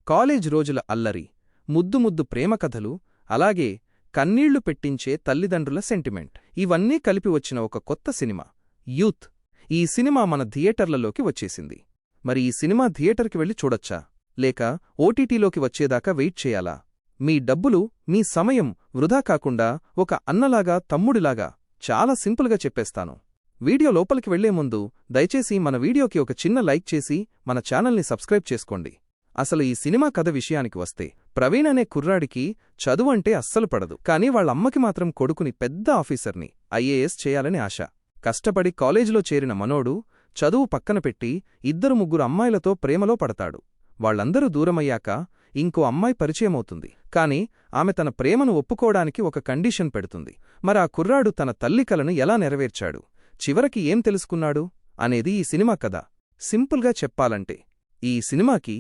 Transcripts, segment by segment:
College రోజుల అల్లరి, ముద్దు ముద్దు ప్రేమ కథలు, అలాగే కన్నీళ్లు పెట్టించే తల్లిదండ్రుల సెంటిమెంట్, ఇవన్నీ కలిపి వచ్చిన ఒక కొత్త సినిమా యూత్. ఈ సినిమా మన థియేటర్లలోకి వచ్చేసింది. మరి ఈ సినిమా థియేటర్కి వెళ్లి చూడొచ్చా, లేక ఓటీటీలోకి వచ్చేదాకా వెయిట్ చేయాలా? మీ డబ్బులు, మీ సమయం వృధా కాకుండా ఒక అన్నలాగా, తమ్ముడిలాగా చాలా సింపుల్గా చెప్పేస్తాను. వీడియో లోపలికి వెళ్లే ముందు దయచేసి మన వీడియోకి ఒక చిన్న లైక్ చేసి మన ఛానల్ని సబ్స్క్రైబ్ చేసుకోండి. అసలు ఈ సినిమా కథ విషయానికి వస్తే, ప్రవీణ్ అనే కుర్రాడికి చదువంటే అస్సలు పడదు. కానీ వాళ్ళమ్మకి మాత్రం కొడుకుని పెద్ద ఆఫీసర్ని, ఐఏఎస్ చేయాలని ఆశ. కష్టపడి కాలేజీలో చేరిన మనోడు చదువు పక్కన పెట్టి 2-3 అమ్మాయిలతో ప్రేమలో పడతాడు. వాళ్లందరూ దూరమయ్యాక ఇంకో అమ్మాయి పరిచయమవుతుంది. కాని ఆమె తన ప్రేమను ఒప్పుకోవడానికి ఒక కండిషన్ పెడుతుంది. మరి ఆ కుర్రాడు తన తల్లి కలను ఎలా నెరవేర్చాడు, చివరికి ఏం తెలుసుకున్నాడు అనేది ఈ సినిమా కథ. సింపుల్గా చెప్పాలంటే, ఈ సినిమాకి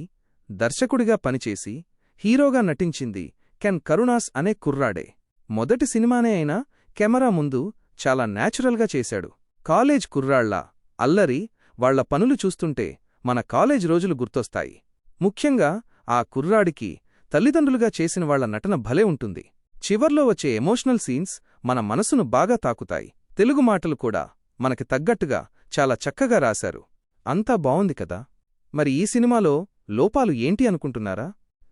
దర్శకుడిగా పనిచేసి హీరోగా నటించింది కెన్ కరుణాస్ అనే కుర్రాడే. మొదటి సినిమానే అయినా కెమెరా ముందు చాలా న్యాచురల్గా చేశాడు. కాలేజ్ కుర్రాళ్ల అల్లరి, వాళ్ల పనులు చూస్తుంటే మన కాలేజ్ రోజులు గుర్తొస్తాయి. ముఖ్యంగా ఆ కుర్రాడికి తల్లిదండ్రులుగా చేసిన వాళ్ల నటన భలే ఉంటుంది. చివర్లో వచ్చే ఎమోషనల్ సీన్స్ మన మనసును బాగా తాకుతాయి. తెలుగు మాటలు కూడా మనకి తగ్గట్టుగా చాలా చక్కగా రాశారు. అంతా బావుంది కదా. మరి ఈ సినిమాలో లోపాలు ఏంటి అనుకుంటున్నారా?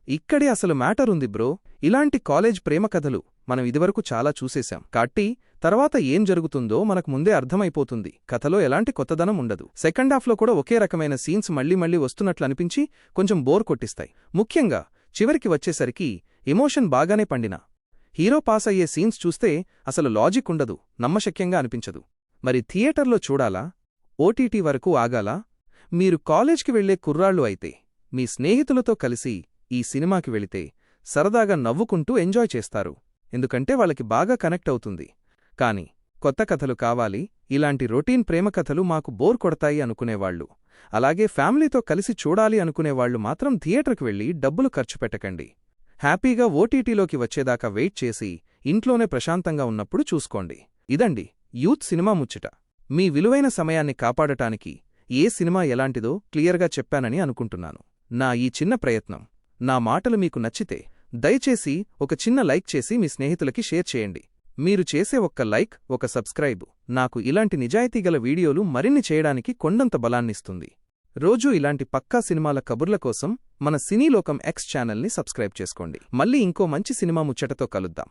ఇక్కడే అసలు మ్యాటర్ ఉంది బ్రో. ఇలాంటి కాలేజ్ ప్రేమ కథలు మనం ఇదివరకు చాలా చూసేశాం కాబట్టి తర్వాత ఏం జరుగుతుందో మనకు ముందే అర్థమైపోతుంది. కథలో ఎలాంటి కొత్తదనం ఉండదు. సెకండ్ హాఫ్లో కూడా ఒకే రకమైన సీన్స్ మళ్లీ వస్తున్నట్లనిపించి కొంచెం బోర్ కొట్టిస్తాయి. ముఖ్యంగా చివరికి వచ్చేసరికి ఎమోషన్ బాగానే పండినా హీరో పాస్ అయ్యే సీన్స్ చూస్తే అసలు లాజిక్ ఉండదు, నమ్మశక్యంగా అనిపించదు. మరి థియేటర్లో చూడాలా, ఓటీటీ వరకు ఆగాలా? మీరు కాలేజ్కి వెళ్లే కుర్రాళ్లు అయితే మీ స్నేహితులతో కలిసి ఈ సినిమాకి వెళితే సరదాగా నవ్వుకుంటూ ఎంజాయ్ చేస్తారు. ఎందుకంటే వాళ్ళకి బాగా కనెక్ట్ అవుతుంది. కాని కొత్త కథలు కావాలి, ఇలాంటి రొటీన్ ప్రేమ కథలు మాకు బోర్ కొడతాయి అనుకునేవాళ్లు, అలాగే ఫ్యామిలీతో కలిసి చూడాలి అనుకునేవాళ్లు మాత్రం థియేటర్కి వెళ్లి డబ్బులు ఖర్చు పెట్టకండి. హ్యాపీగా ఓటీటీలోకి వచ్చేదాకా వెయిట్ చేసి ఇంట్లోనే ప్రశాంతంగా ఉన్నప్పుడు చూసుకోండి. ఇదండి యూత్ సినిమా ముచ్చట. మీ విలువైన సమయాన్ని కాపాడటానికి ఏ సినిమా ఎలాంటిదో క్లియర్గా చెప్పానని అనుకుంటున్నాను. నా ఈ చిన్న ప్రయత్నం, నా మాటలు మీకు నచ్చితే దయచేసి ఒక చిన్న లైక్ చేసి మీ స్నేహితులకి షేర్ చేయండి. మీరు చేసే ఒక్క లైక్, ఒక సబ్స్క్రైబ్ నాకు ఇలాంటి నిజాయితీగల వీడియోలు మరిన్ని చేయడానికి కొండంత బలాన్నిస్తుంది. రోజూ ఇలాంటి పక్కా సినిమాల కబుర్ల కోసం మన సినీలోకం ఎక్స్ ఛానల్ని సబ్స్క్రైబ్ చేసుకోండి. మళ్ళీ ఇంకో మంచి సినిమా ముచ్చటతో కలుద్దాం.